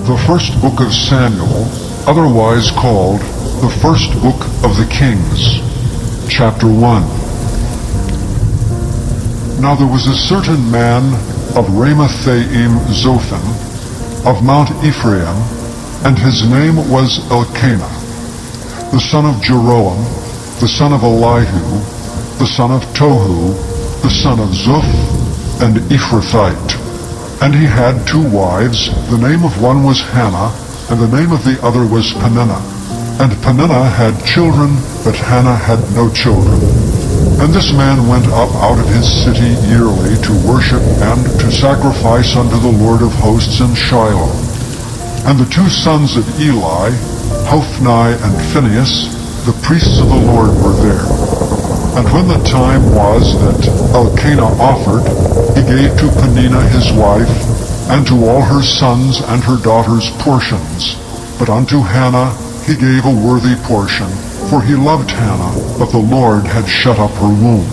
The first book of Samuel, otherwise called the first book of the Kings, chapter 1. Now there was a certain man of Ramathaim Zophim, of Mount Ephraim, and his name was Elkanah, the son of Jeroam, the son of Elihu, the son of Tohu, the son of Zuph, and Ephrathite. And he had 2 wives. The name of one was Hannah, and the name of the other was Peninnah. And Peninnah had children, but Hannah had no children. And this man went up out of his city yearly to worship and to sacrifice unto the Lord of hosts in Shiloh. And the 2 sons of Eli, Hophni and Phinehas, the priests of the Lord, were there. And when the time was that Elkanah offered, he gave to Peninnah his wife, and to all her sons and her daughters portions. But unto Hannah he gave a worthy portion, for he loved Hannah, but the Lord had shut up her womb.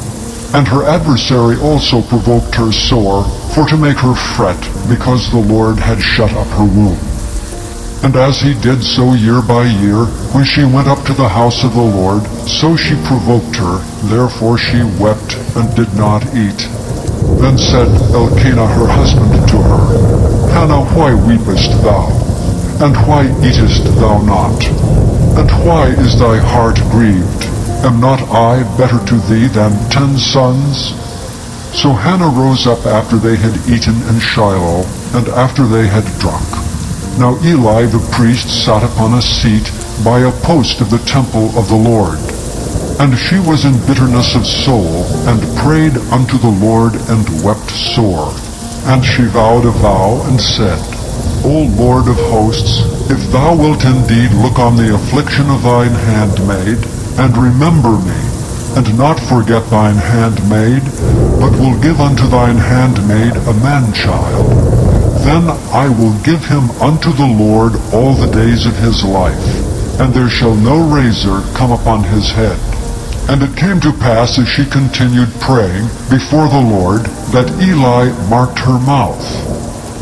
And her adversary also provoked her sore, for to make her fret, because the Lord had shut up her womb. And as he did so year by year, when she went up to the house of the Lord, so she provoked her, therefore she wept and did not eat. Then said Elkanah her husband to her, Hannah, why weepest thou? And why eatest thou not? And why is thy heart grieved? Am not I better to thee than 10 sons? So Hannah rose up after they had eaten in Shiloh, and after they had drunk. Now Eli the priest sat upon a seat by a post of the temple of the Lord. And she was in bitterness of soul, and prayed unto the Lord, and wept sore. And she vowed a vow, and said, O Lord of hosts, if thou wilt indeed look on the affliction of thine handmaid, and remember me, and not forget thine handmaid, but will give unto thine handmaid a man-child, then I will give him unto the Lord all the days of his life, and there shall no razor come upon his head. And it came to pass, as she continued praying before the Lord, that Eli marked her mouth.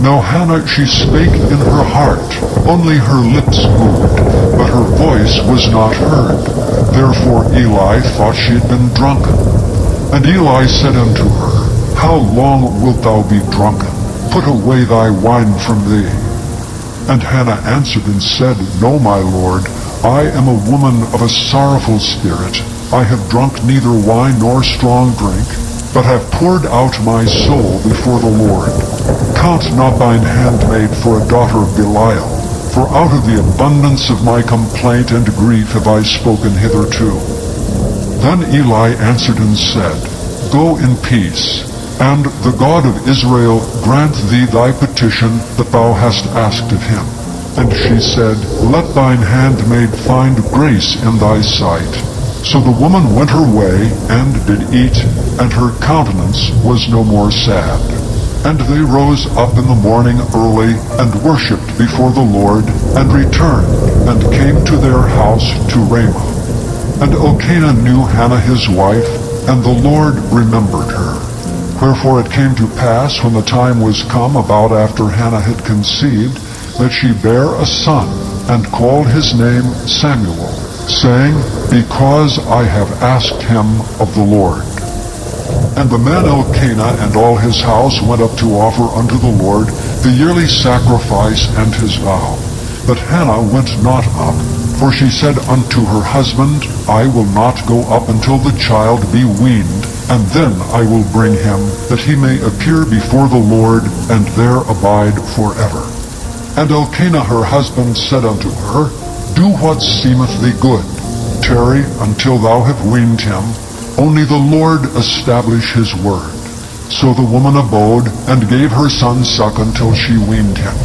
Now Hannah, she spake in her heart, only her lips moved, but her voice was not heard. Therefore Eli thought she had been drunken. And Eli said unto her, How long wilt thou be drunken? Put away thy wine from thee. And Hannah answered and said, No, my Lord, I am a woman of a sorrowful spirit. I have drunk neither wine nor strong drink, but have poured out my soul before the Lord. Count not thine handmaid for a daughter of Belial, for out of the abundance of my complaint and grief have I spoken hitherto. Then Eli answered and said, Go in peace, and the God of Israel grant thee thy petition that thou hast asked of him. And she said, Let thine handmaid find grace in thy sight. So the woman went her way, and did eat, and her countenance was no more sad. And they rose up in the morning early, and worshipped before the Lord, and returned, and came to their house to Ramah. And Elkanah knew Hannah his wife, and the Lord remembered her. Wherefore it came to pass, when the time was come about after Hannah had conceived, that she bare a son, and called his name Samuel, saying, Because I have asked him of the Lord. And the man Elkanah and all his house went up to offer unto the Lord the yearly sacrifice and his vow. But Hannah went not up, for she said unto her husband, I will not go up until the child be weaned, and then I will bring him, that he may appear before the Lord, and there abide forever. And Elkanah her husband said unto her, Do what seemeth thee good. Tarry until thou have weaned him. Only the Lord establish his word. So the woman abode, and gave her son suck until she weaned him.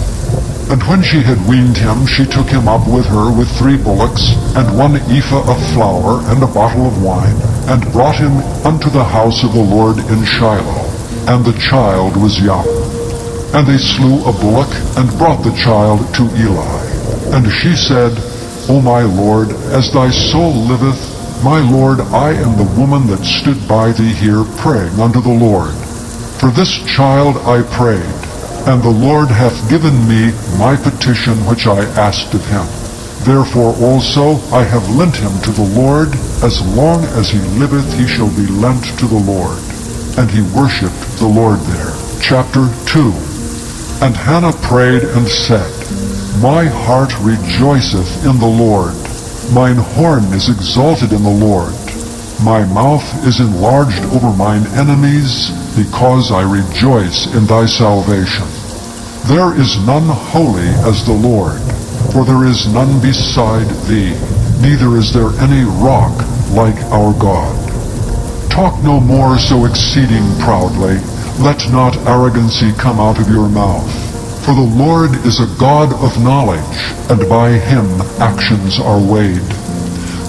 And when she had weaned him, she took him up with her with 3 bullocks, and 1 ephah of flour, and a bottle of wine, and brought him unto the house of the Lord in Shiloh. And the child was young. And they slew a bullock, and brought the child to Eli. And she said, O my Lord, as thy soul liveth, my Lord, I am the woman that stood by thee here praying unto the Lord. For this child I prayed, And the Lord hath given me my petition which I asked of him. Therefore also I have lent him to the Lord. As long as he liveth he shall be lent to the Lord. And he worshipped the Lord there. Chapter 2. And Hannah prayed and said, My heart rejoiceth in the Lord. Mine horn is exalted in the Lord. My mouth is enlarged over mine enemies, because I rejoice in thy salvation. There is none holy as the Lord, for there is none beside thee, neither is there any rock like our God. Talk no more so exceeding proudly, let not arrogancy come out of your mouth. For the Lord is a God of knowledge, and by him actions are weighed.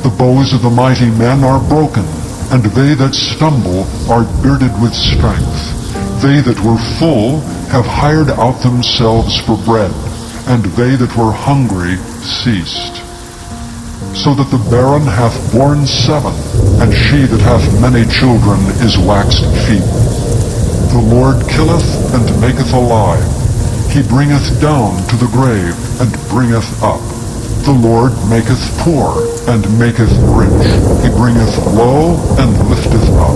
The bows of the mighty men are broken, and they that stumble are girded with strength. They that were full have hired out themselves for bread, and they that were hungry ceased. So that the barren hath borne 7, and she that hath many children is waxed feeble. The Lord killeth and maketh alive. He bringeth down to the grave, and bringeth up. The Lord maketh poor, and maketh rich. He bringeth low, and lifteth up.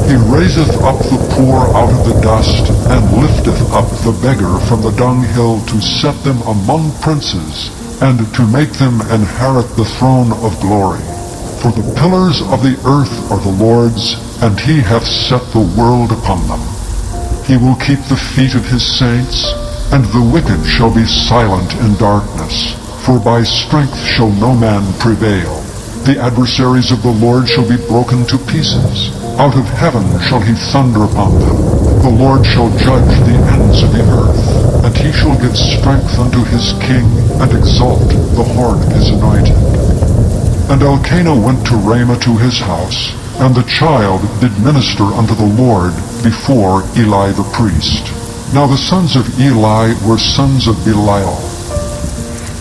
He raiseth up the poor out of the dust, and lifteth up the beggar from the dunghill, to set them among princes, and to make them inherit the throne of glory. For the pillars of the earth are the Lord's, and he hath set the world upon them. He will keep the feet of his saints, and the wicked shall be silent in darkness. For by strength shall no man prevail. The adversaries of the Lord shall be broken to pieces. Out of heaven shall he thunder upon them. The Lord shall judge the ends of the earth. And he shall give strength unto his king, and exalt the horn of his anointed. And Elkanah went to Ramah to his house, and the child did minister unto the Lord before Eli the priest. Now the sons of Eli were sons of Belial.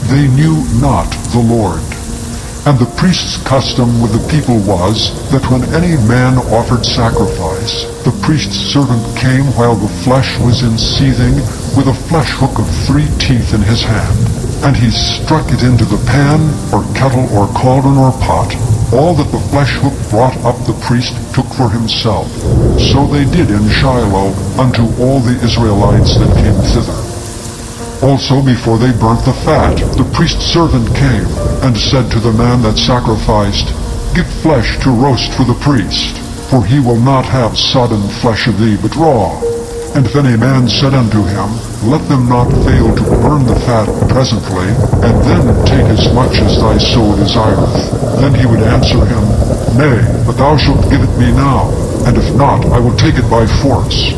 They knew not the Lord. And the priest's custom with the people was, that when any man offered sacrifice, the priest's servant came while the flesh was in seething, with a flesh hook of 3 teeth in his hand. And he struck it into the pan, or kettle, or cauldron, or pot. All that the flesh hook brought up the priest took for himself. So they did in Shiloh unto all the Israelites that came thither. Also before they burnt the fat, the priest's servant came, and said to the man that sacrificed, Give flesh to roast for the priest, for he will not have sodden flesh of thee, but raw. And if any man said unto him, Let them not fail to burn the fat presently, and then take as much as thy soul desireth, then he would answer him, Nay, but thou shalt give it me now, and if not, I will take it by force.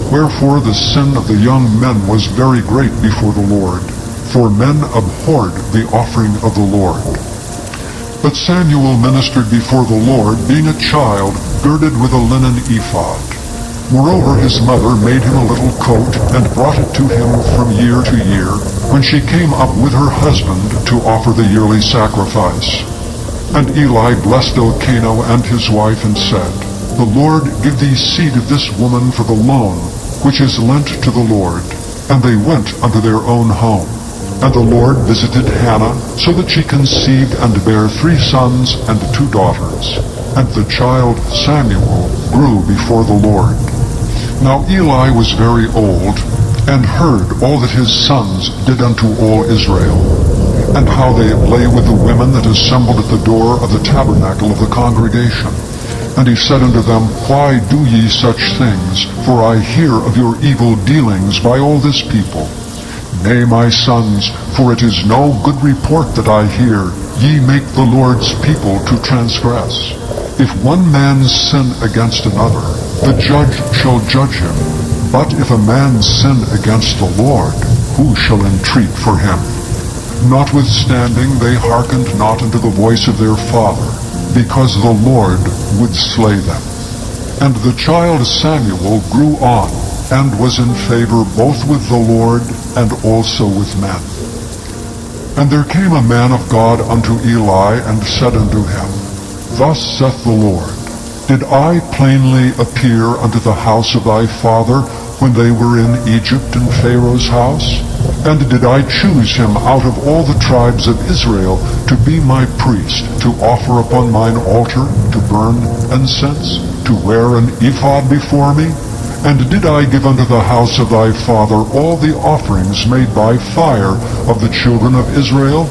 Wherefore the sin of the young men was very great before the Lord, for men abhorred the offering of the Lord. But Samuel ministered before the Lord, being a child, girded with a linen ephod. Moreover his mother made him a little coat, and brought it to him from year to year, when she came up with her husband to offer the yearly sacrifice. And Eli blessed Elkanah and his wife, and said, The Lord give thee seed of this woman for the loan, which is lent to the Lord. And they went unto their own home. And the Lord visited Hannah, so that she conceived and bare 3 sons and 2 daughters. And the child Samuel grew before the Lord. Now Eli was very old, and heard all that his sons did unto all Israel, and how they lay with the women that assembled at the door of the tabernacle of the congregation. And he said unto them, Why do ye such things? For I hear of your evil dealings by all this people. Nay, my sons, for it is no good report that I hear. Ye make the Lord's people to transgress. If one man sin against another, the judge shall judge him. But if a man sin against the Lord, who shall entreat for him? Notwithstanding they hearkened not unto the voice of their father, because the Lord would slay them. And the child Samuel grew on, and was in favor both with the Lord, and also with men. And there came a man of God unto Eli, and said unto him, Thus saith the Lord, Did I plainly appear unto the house of thy father, when they were in Egypt in Pharaoh's house? And did I choose him out of all the tribes of Israel to be my priest, to offer upon mine altar, to burn incense, to wear an ephod before me? And did I give unto the house of thy father all the offerings made by fire of the children of Israel?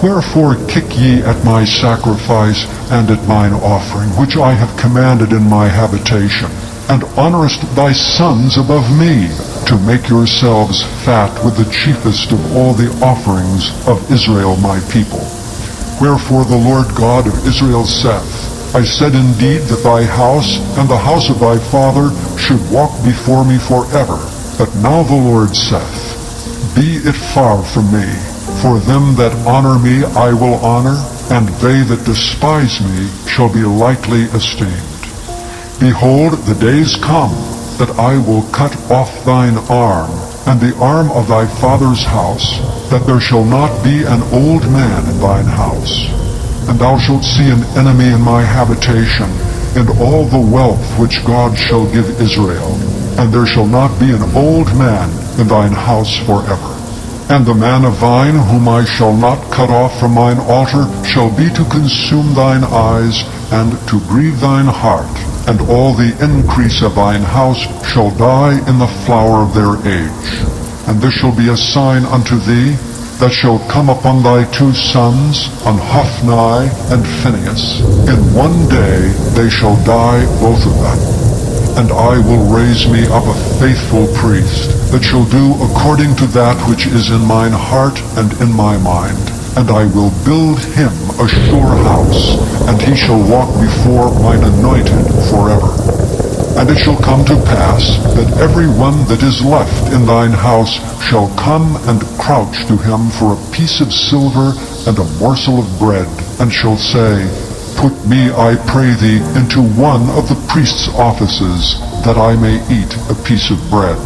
Wherefore kick ye at my sacrifice and at mine offering, which I have commanded in my habitation, and honorest thy sons above me, to make yourselves fat with the chiefest of all the offerings of Israel my people? Wherefore the Lord God of Israel saith, I said indeed that thy house and the house of thy father should walk before me forever. But now the Lord saith, Be it far from me, for them that honor me I will honor, and they that despise me shall be lightly esteemed. Behold, the days come, that I will cut off thine arm, and the arm of thy father's house, that there shall not be an old man in thine house. And thou shalt see an enemy in my habitation, in all the wealth which God shall give Israel, and there shall not be an old man in thine house forever. And the man of thine, whom I shall not cut off from mine altar, shall be to consume thine eyes, and to grieve thine heart, and all the increase of thine house shall die in the flower of their age. And this shall be a sign unto thee, that shall come upon thy two sons, on Hophni and Phinehas. In one day they shall die both of them. And I will raise me up a faithful priest, that shall do according to that which is in mine heart and in my mind. And I will build him a sure house, and he shall walk before mine anointed forever. And it shall come to pass, that every one that is left in thine house shall come and crouch to him for a piece of silver and a morsel of bread, and shall say, Put me, I pray thee, into one of the priest's offices, that I may eat a piece of bread.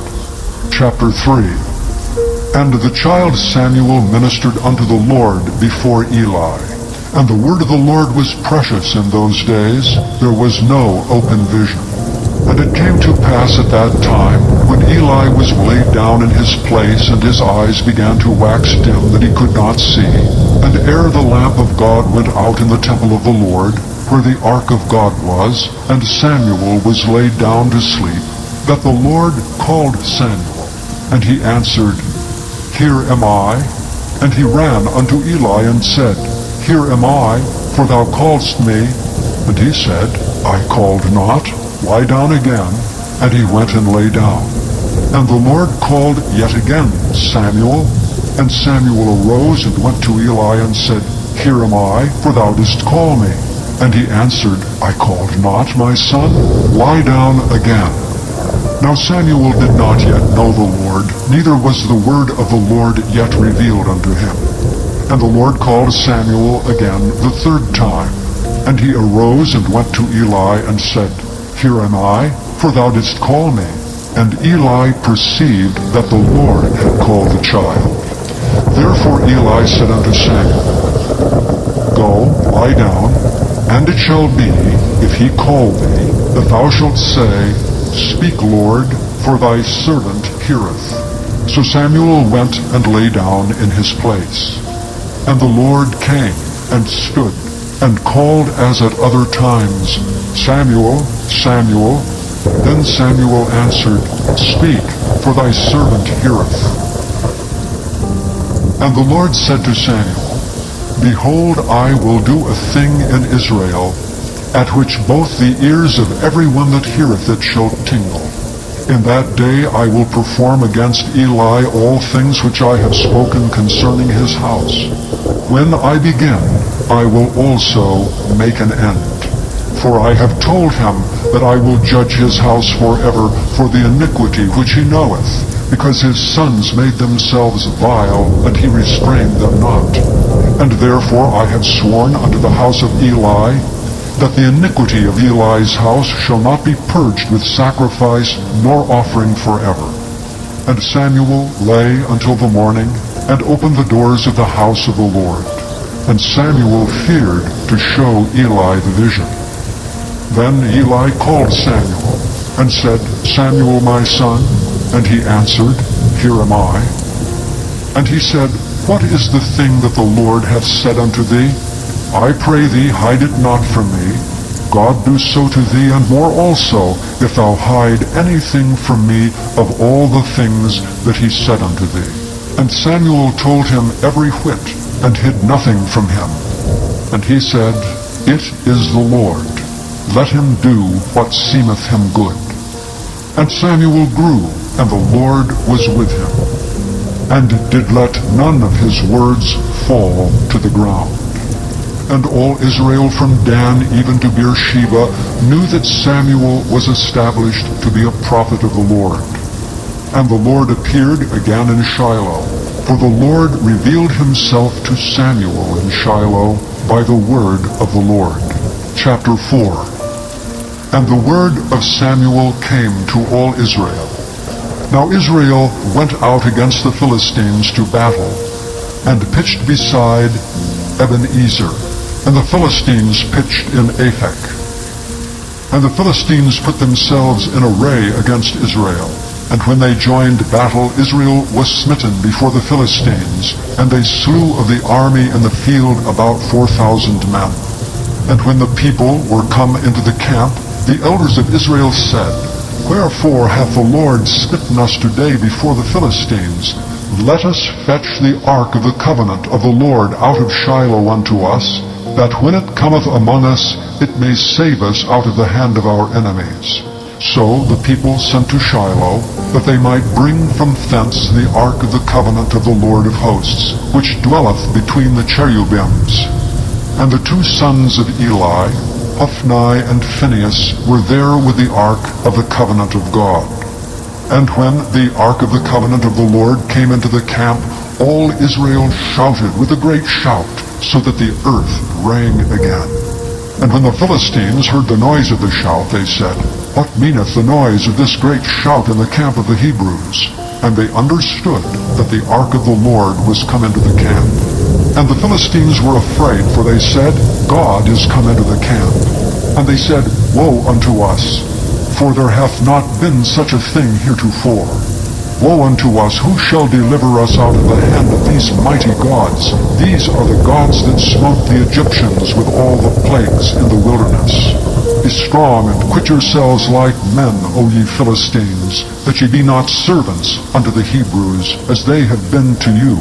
Chapter 3. And the child Samuel ministered unto the Lord before Eli. And the word of the Lord was precious in those days. There was no open vision. And it came to pass at that time, when Eli was laid down in his place, and his eyes began to wax dim, that he could not see, and ere the lamp of God went out in the temple of the Lord, where the ark of God was, and Samuel was laid down to sleep, that the Lord called Samuel. And he answered, Here am I. And he ran unto Eli and said, Here am I, for thou calledst me. And he said, I called not. Lie down again. And he went and lay down. And the Lord called yet again Samuel. And Samuel arose and went to Eli and said, Here am I, for thou didst call me. And he answered, I called not, my son. Lie down again. Now Samuel did not yet know the Lord, neither was the word of the Lord yet revealed unto him. And the Lord called Samuel again the third time. And he arose and went to Eli and said, Here am I, for thou didst call me. And Eli perceived that the Lord had called the child. Therefore Eli said unto Samuel, Go, lie down, and it shall be, if he call thee, that thou shalt say, Speak, Lord, for thy servant heareth. So Samuel went and lay down in his place. And the Lord came and stood, and called as at other times, Samuel, Samuel. Then Samuel answered, Speak, for thy servant heareth. And the Lord said to Samuel, Behold, I will do a thing in Israel, at which both the ears of every one that heareth it shall tingle. In that day I will perform against Eli all things which I have spoken concerning his house. When I begin, I will also make an end. For I have told him that I will judge his house forever for the iniquity which he knoweth, because his sons made themselves vile, and he restrained them not. And therefore I have sworn unto the house of Eli, that the iniquity of Eli's house shall not be purged with sacrifice nor offering forever. And Samuel lay until the morning, and opened the doors of the house of the Lord. And Samuel feared to show Eli the vision. Then Eli called Samuel. and said, Samuel, my son? And he answered, Here am I. And he said, What is the thing that the Lord hath said unto thee? I pray thee, hide it not from me. God do so to thee, and more also, if thou hide anything from me of all the things that he said unto thee. And Samuel told him every whit, and hid nothing from him. And he said, It is the Lord. Let him do what seemeth him good. And Samuel grew, and the Lord was with him, and did let none of his words fall to the ground. And all Israel from Dan even to Beersheba knew that Samuel was established to be a prophet of the Lord. And the Lord appeared again in Shiloh, for the Lord revealed himself to Samuel in Shiloh by the word of the Lord. Chapter 4. And the word of Samuel came to all Israel. Now Israel went out against the Philistines to battle, and pitched beside Ebenezer, and the Philistines pitched in Aphek. And the Philistines put themselves in array against Israel. And when they joined battle, Israel was smitten before the Philistines, and they slew of the army in the field about 4,000 men. And when the people were come into the camp, the elders of Israel said, Wherefore hath the Lord smitten us today before the Philistines? Let us fetch the ark of the covenant of the Lord out of Shiloh unto us, that when it cometh among us, it may save us out of the hand of our enemies. So the people sent to Shiloh, that they might bring from thence the ark of the covenant of the Lord of hosts, which dwelleth between the cherubims. And the two sons of Eli, Hophni and Phinehas, were there with the ark of the covenant of God. And when the ark of the covenant of the Lord came into the camp, all Israel shouted with a great shout, so that the earth rang again. And when the Philistines heard the noise of the shout, they said, What meaneth the noise of this great shout in the camp of the Hebrews? And they understood that the ark of the Lord was come into the camp. And the Philistines were afraid, for they said, God is come into the camp. And they said, Woe unto us, for there hath not been such a thing heretofore. Woe unto us, who shall deliver us out of the hand of these mighty gods? These are the gods that smote the Egyptians with all the plagues in the wilderness. Be strong, and quit yourselves like men, O ye Philistines, that ye be not servants unto the Hebrews, as they have been to you.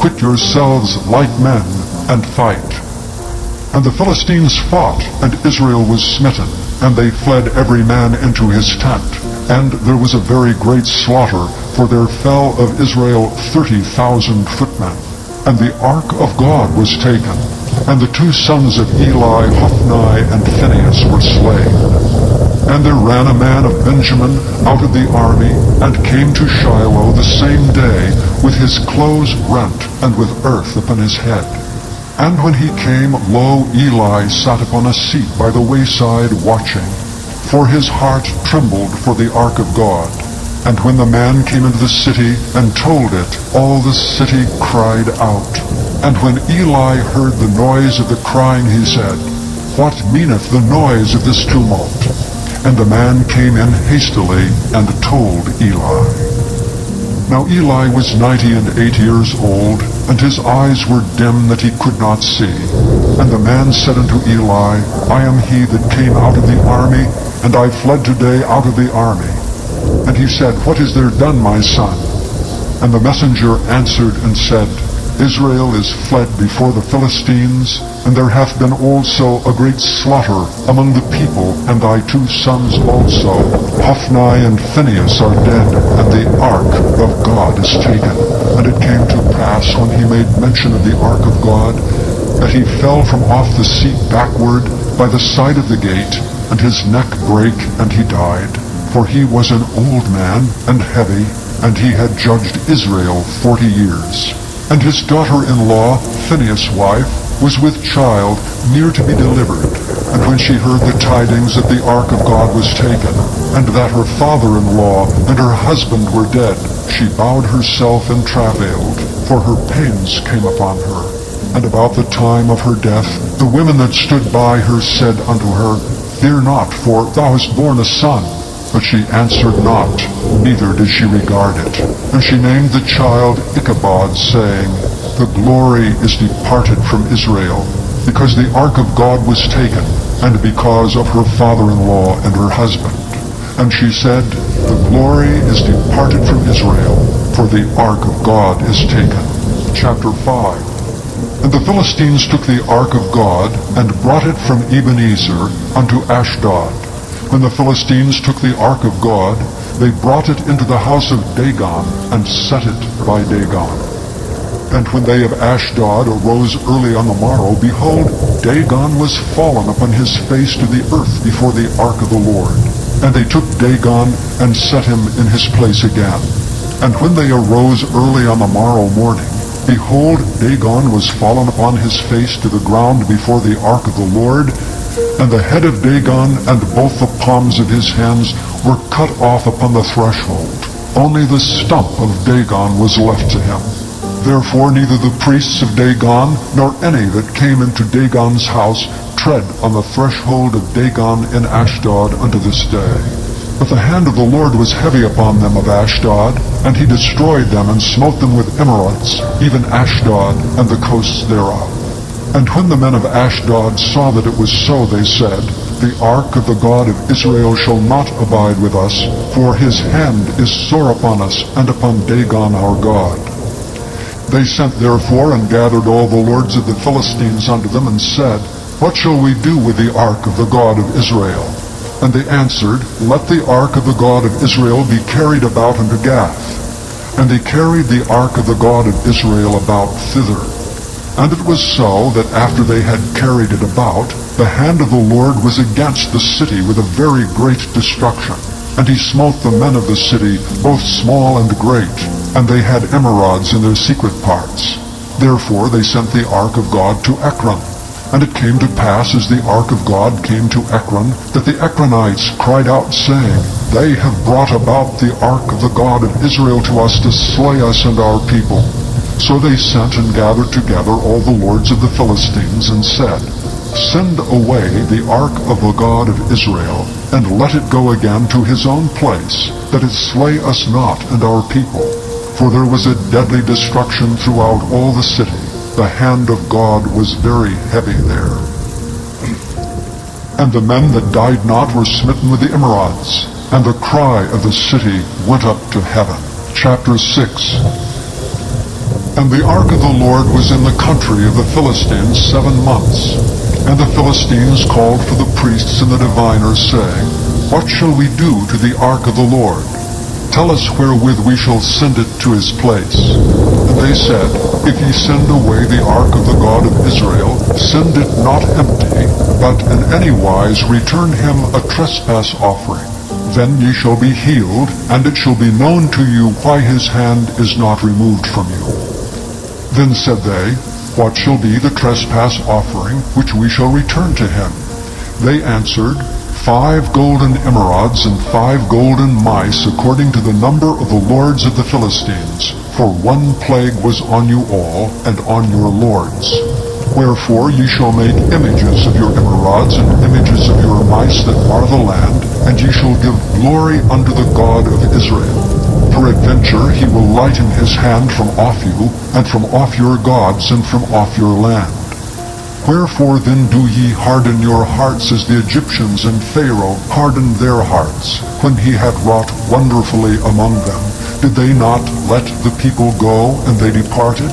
Quit yourselves like men, and fight. And the Philistines fought, and Israel was smitten, and they fled every man into his tent. And there was a very great slaughter, for there fell of Israel 30,000 footmen. And the ark of God was taken, and the two sons of Eli, Hophni and Phinehas, were slain. And there ran a man of Benjamin out of the army, and came to Shiloh the same day, with his clothes rent, and with earth upon his head. And when he came, lo, Eli sat upon a seat by the wayside watching, for his heart trembled for the ark of God. And when the man came into the city and told it, all the city cried out. And when Eli heard the noise of the crying, he said, What meaneth the noise of this tumult? And the man came in hastily and told Eli. Now Eli was 98 years old, and his eyes were dim that he could not see. And the man said unto Eli, I am he that came out of the army, and I fled today out of the army. And he said, What is there done, my son? And the messenger answered and said, Israel is fled before the Philistines, and there hath been also a great slaughter among the people, and thy two sons also, Hophni and Phinehas, are dead, and the ark of God is taken. And it came to pass, when he made mention of the ark of God, that he fell from off the seat backward by the side of the gate, and his neck brake, and he died. For he was an old man, and heavy, and he had judged Israel 40 years. And his daughter-in-law, Phinehas' wife, was with child, near to be delivered. And when she heard the tidings that the ark of God was taken, and that her father-in-law and her husband were dead, she bowed herself and travailed, for her pains came upon her. And about the time of her death, the women that stood by her said unto her, Fear not, for thou hast borne a son. But she answered not, neither did she regard it. And she named the child Ichabod, saying, The glory is departed from Israel, because the ark of God was taken, and because of her father-in-law and her husband. And she said, The glory is departed from Israel, for the ark of God is taken. Chapter 5. And the Philistines took the ark of God, and brought it from Ebenezer unto Ashdod. When the Philistines took the ark of God, they brought it into the house of Dagon, and set it by Dagon. And when they of Ashdod arose early on the morrow, behold, Dagon was fallen upon his face to the earth before the ark of the Lord. And they took Dagon, and set him in his place again. And when they arose early on the morrow morning, behold, Dagon was fallen upon his face to the ground before the ark of the Lord, and the head of Dagon and both the palms of his hands were cut off upon the threshold. Only the stump of Dagon was left to him. Therefore neither the priests of Dagon, nor any that came into Dagon's house, tread on the threshold of Dagon in Ashdod unto this day. But the hand of the Lord was heavy upon them of Ashdod, and he destroyed them, and smote them with emerods, even Ashdod and the coasts thereof. And when the men of Ashdod saw that it was so, they said, The ark of the God of Israel shall not abide with us, for his hand is sore upon us, and upon Dagon our God. They sent therefore, and gathered all the lords of the Philistines unto them, and said, What shall we do with the ark of the God of Israel? And they answered, Let the ark of the God of Israel be carried about unto Gath. And they carried the ark of the God of Israel about thither. And it was so, that after they had carried it about, the hand of the Lord was against the city with a very great destruction. And he smote the men of the city, both small and great, and they had emerods in their secret parts. Therefore they sent the ark of God to Ekron. And it came to pass, as the ark of God came to Ekron, that the Ekronites cried out, saying, They have brought about the ark of the God of Israel to us to slay us and our people. So they sent and gathered together all the lords of the Philistines, and said, Send away the ark of the God of Israel, and let it go again to his own place, that it slay us not and our people. For there was a deadly destruction throughout all the city. The hand of God was very heavy there. And the men that died not were smitten with the emerods, and the cry of the city went up to heaven. Chapter 6. And the ark of the Lord was in the country of the Philistines 7 months. And the Philistines called for the priests and the diviners, saying, What shall we do to the ark of the Lord? Tell us wherewith we shall send it to his place. And they said, If ye send away the ark of the God of Israel, send it not empty, but in any wise return him a trespass offering. Then ye shall be healed, and it shall be known to you why his hand is not removed from you. Then said they, What shall be the trespass offering which we shall return to him? They answered, 5 golden emerods and 5 golden mice, according to the number of the lords of the Philistines. For one plague was on you all, and on your lords. Wherefore ye shall make images of your emerods, and images of your mice that are the land, and ye shall give glory unto the God of Israel. Peradventure he will lighten his hand from off you, and from off your gods, and from off your land. Wherefore then do ye harden your hearts as the Egyptians and Pharaoh hardened their hearts, when he had wrought wonderfully among them? Did they not let the people go, and they departed?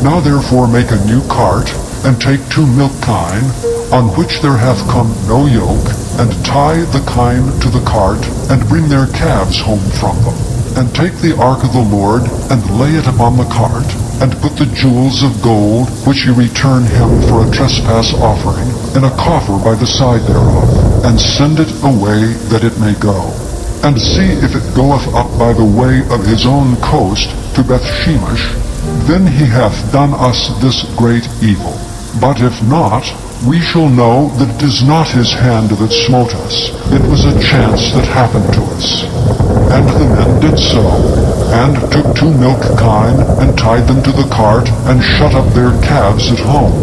Now therefore make a new cart, and take 2 milk kine, on which there hath come no yoke, and tie the kine to the cart, and bring their calves home from them. And take the ark of the Lord, and lay it upon the cart, and put the jewels of gold, which ye return him for a trespass offering, in a coffer by the side thereof, and send it away that it may go. And see if it goeth up by the way of his own coast to Bethshemesh, then he hath done us this great evil. But if not, we shall know that it is not his hand that smote us. It was a chance that happened to us. And the men did so, and took 2 milk kine, and tied them to the cart, and shut up their calves at home.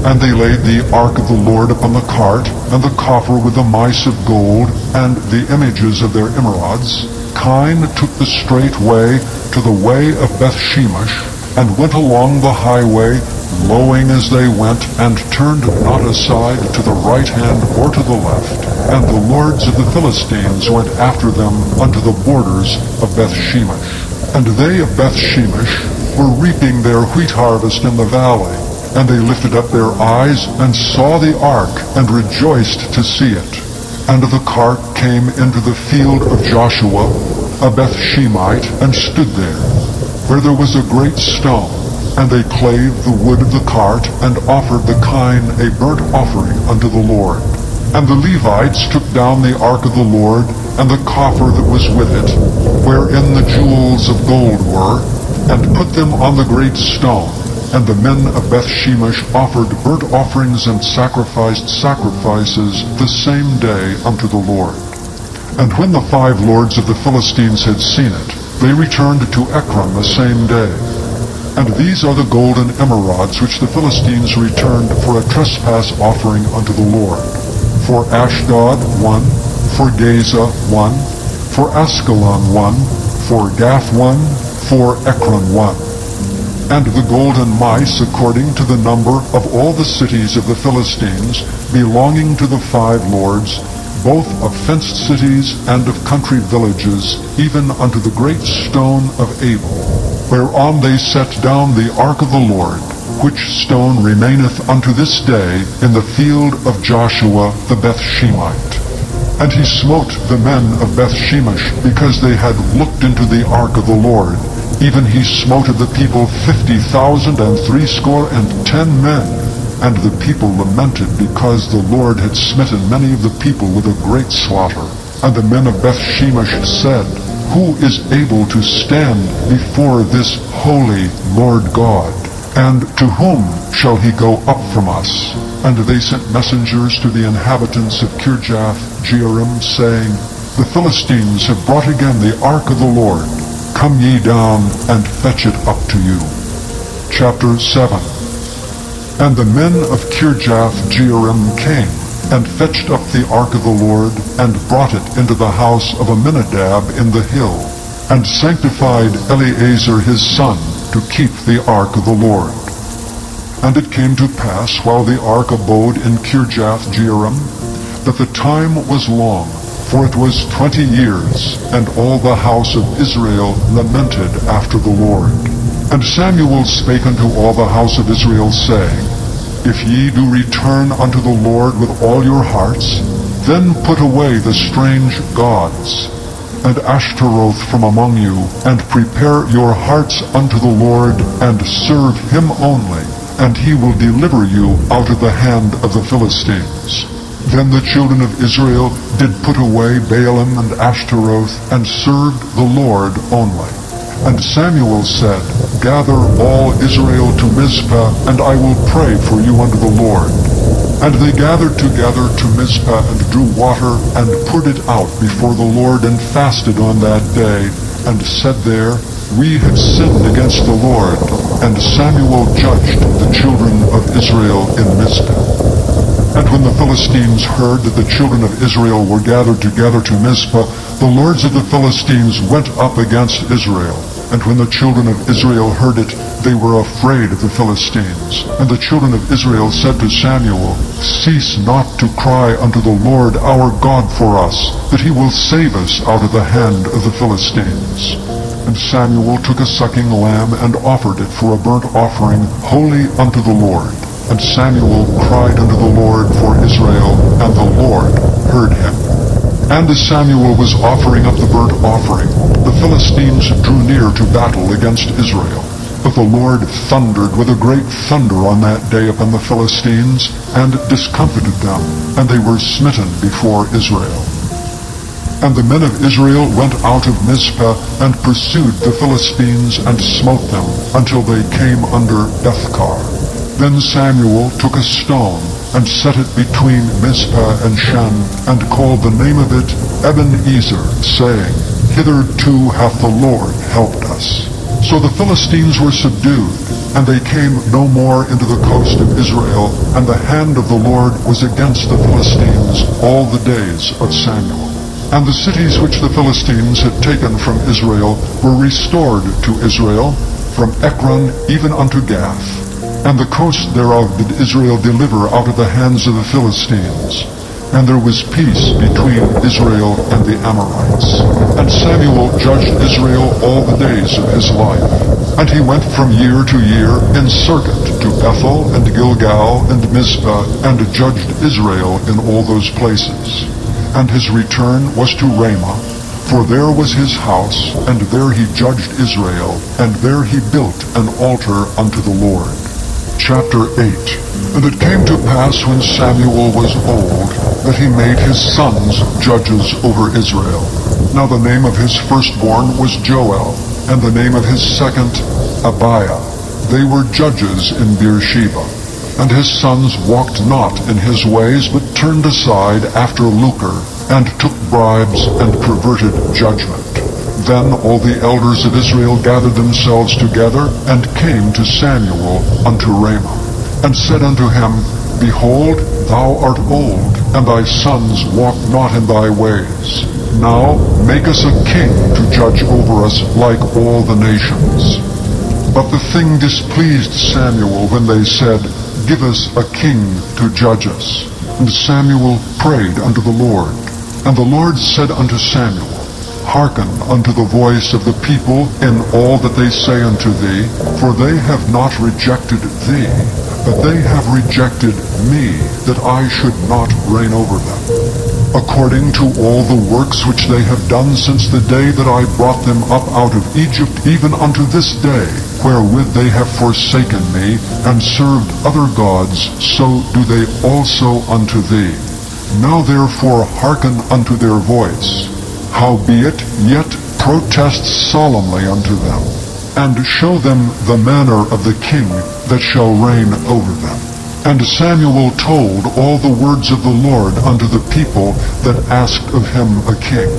And they laid the ark of the Lord upon the cart, and the coffer with the mice of gold, and the images of their emerods. Cain took the straight way to the way of Bethshemesh, and went along the highway, lowing as they went, and turned not aside to the right hand or to the left. And the lords of the Philistines went after them unto the borders of Bethshemesh. And they of Bethshemesh were reaping their wheat harvest in the valley. And they lifted up their eyes, and saw the ark, and rejoiced to see it. And the cart came into the field of Joshua, a Bethshemite, and stood there, where there was a great stone. And they clave the wood of the cart, and offered the kine a burnt offering unto the Lord. And the Levites took down the ark of the Lord, and the coffer that was with it, wherein the jewels of gold were, and put them on the great stone. And the men of Bethshemesh offered burnt offerings and sacrificed sacrifices the same day unto the Lord. And when the 5 lords of the Philistines had seen it, they returned to Ekron the same day. And these are the golden emerods which the Philistines returned for a trespass offering unto the Lord. For Ashdod 1, for Gaza 1, for Askelon 1, for Gath 1, for Ekron 1. And the golden mice according to the number of all the cities of the Philistines, belonging to the 5 lords, both of fenced cities and of country villages, even unto the great stone of Abel, whereon they set down the ark of the Lord, which stone remaineth unto this day in the field of Joshua the Bethshemite. And he smote the men of Bethshemesh, because they had looked into the ark of the Lord. Even he smote of the people 50,000 and 60 men. And the people lamented, because the Lord had smitten many of the people with a great slaughter. And the men of Bethshemesh said, Who is able to stand before this holy Lord God? And to whom shall he go up from us? And they sent messengers to the inhabitants of Kirjath-jearim, saying, The Philistines have brought again the ark of the Lord. Come ye down, and fetch it up to you. Chapter 7. And the men of Kirjath-jearim came, and fetched up the ark of the Lord, and brought it into the house of Aminadab in the hill, and sanctified Eleazar his son to keep the ark of the Lord. And it came to pass, while the ark abode in Kirjath-jearim, that the time was long, for it was 20 years, and all the house of Israel lamented after the Lord. And Samuel spake unto all the house of Israel, saying, If ye do return unto the Lord with all your hearts, then put away the strange gods, and Ashtaroth from among you, and prepare your hearts unto the Lord, and serve him only, and he will deliver you out of the hand of the Philistines. Then the children of Israel did put away Baalim and Ashtaroth, and served the Lord only. And Samuel said, Gather all Israel to Mizpah, and I will pray for you unto the Lord. And they gathered together to Mizpah, and drew water, and poured it out before the Lord, and fasted on that day, and said there, We have sinned against the Lord. And Samuel judged the children of Israel in Mizpah. And when the Philistines heard that the children of Israel were gathered together to Mizpah, the lords of the Philistines went up against Israel. And when the children of Israel heard it, they were afraid of the Philistines. And the children of Israel said to Samuel, Cease not to cry unto the Lord our God for us, that he will save us out of the hand of the Philistines. And Samuel took a sucking lamb, and offered it for a burnt offering, holy unto the Lord. And Samuel cried unto the Lord for Israel, and the Lord heard him. And as Samuel was offering up the burnt offering, the Philistines drew near to battle against Israel. But the Lord thundered with a great thunder on that day upon the Philistines, and discomfited them, and they were smitten before Israel. And the men of Israel went out of Mizpah, and pursued the Philistines, and smote them, until they came under Bethkar. Then Samuel took a stone, and set it between Mizpah and Shen, and called the name of it Ebenezer, saying, Hitherto hath the Lord helped us. So the Philistines were subdued, And they came no more into the coast of Israel, and the hand of the Lord was against the Philistines all the days of Samuel. And the cities which the Philistines had taken from Israel were restored to Israel, from Ekron even unto Gath. And the coast thereof did Israel deliver out of the hands of the Philistines. And there was peace between Israel and the Amorites. And Samuel judged Israel all the days of his life. And he went from year to year in circuit to Bethel and Gilgal and Mizpah, and judged Israel in all those places. And his return was to Ramah, for there was his house, and there he judged Israel, and there he built an altar unto the Lord. Chapter 8. And it came to pass when Samuel was old, that he made his sons judges over Israel. Now the name of his firstborn was Joel, and the name of his second Abiah. They were judges in Beersheba. And his sons walked not in his ways, but turned aside after lucre, and took bribes, and perverted judgment. Then all the elders of Israel gathered themselves together, and came to Samuel unto Ramah, and said unto him, Behold, thou art old, and thy sons walk not in thy ways. Now make us a king to judge over us like all the nations. But the thing displeased Samuel when they said, Give us a king to judge us. And Samuel prayed unto the Lord. And the Lord said unto Samuel, Hearken unto the voice of the people in all that they say unto thee, for they have not rejected thee, but they have rejected me, that I should not reign over them. According to all the works which they have done since the day that I brought them up out of Egypt, even unto this day, wherewith they have forsaken me, and served other gods, so do they also unto thee. Now therefore hearken unto their voice. Howbeit, yet protest solemnly unto them, and show them the manner of the king that shall reign over them. And Samuel told all the words of the Lord unto the people that asked of him a king.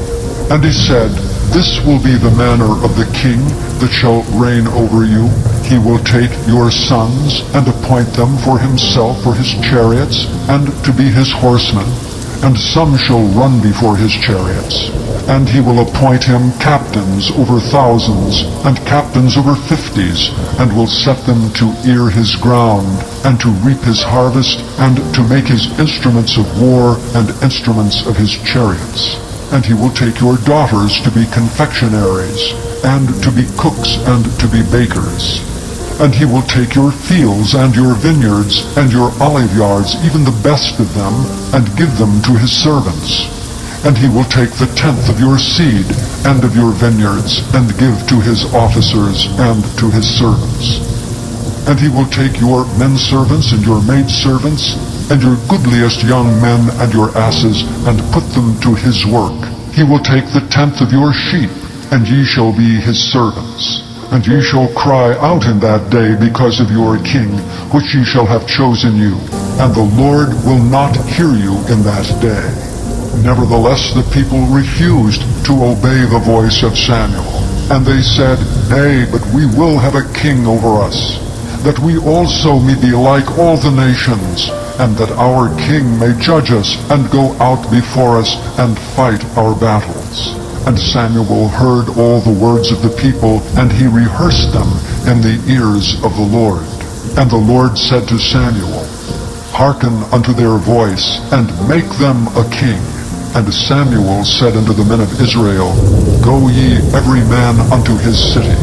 And he said, This will be the manner of the king that shall reign over you. He will take your sons, and appoint them for himself for his chariots, and to be his horsemen. And some shall run before his chariots. And he will appoint him captains over thousands, and captains over 50s, and will set them to ear his ground, and to reap his harvest, and to make his instruments of war, and instruments of his chariots. And he will take your daughters to be confectionaries, and to be cooks, and to be bakers. And he will take your fields, and your vineyards, and your oliveyards, even the best of them, and give them to his servants. And he will take the tenth of your seed, and of your vineyards, and give to his officers, and to his servants. And he will take your menservants, and your maidservants, and your goodliest young men, and your asses, and put them to his work. He will take the tenth of your sheep, and ye shall be his servants. And ye shall cry out in that day because of your king, which ye shall have chosen you, and the Lord will not hear you in that day. Nevertheless the people refused to obey the voice of Samuel. And they said, Nay, but we will have a king over us, that we also may be like all the nations, and that our king may judge us, and go out before us, and fight our battles. And Samuel heard all the words of the people, and he rehearsed them in the ears of the Lord. And the Lord said to Samuel, Hearken unto their voice, and make them a king. And Samuel said unto the men of Israel, Go ye every man unto his city.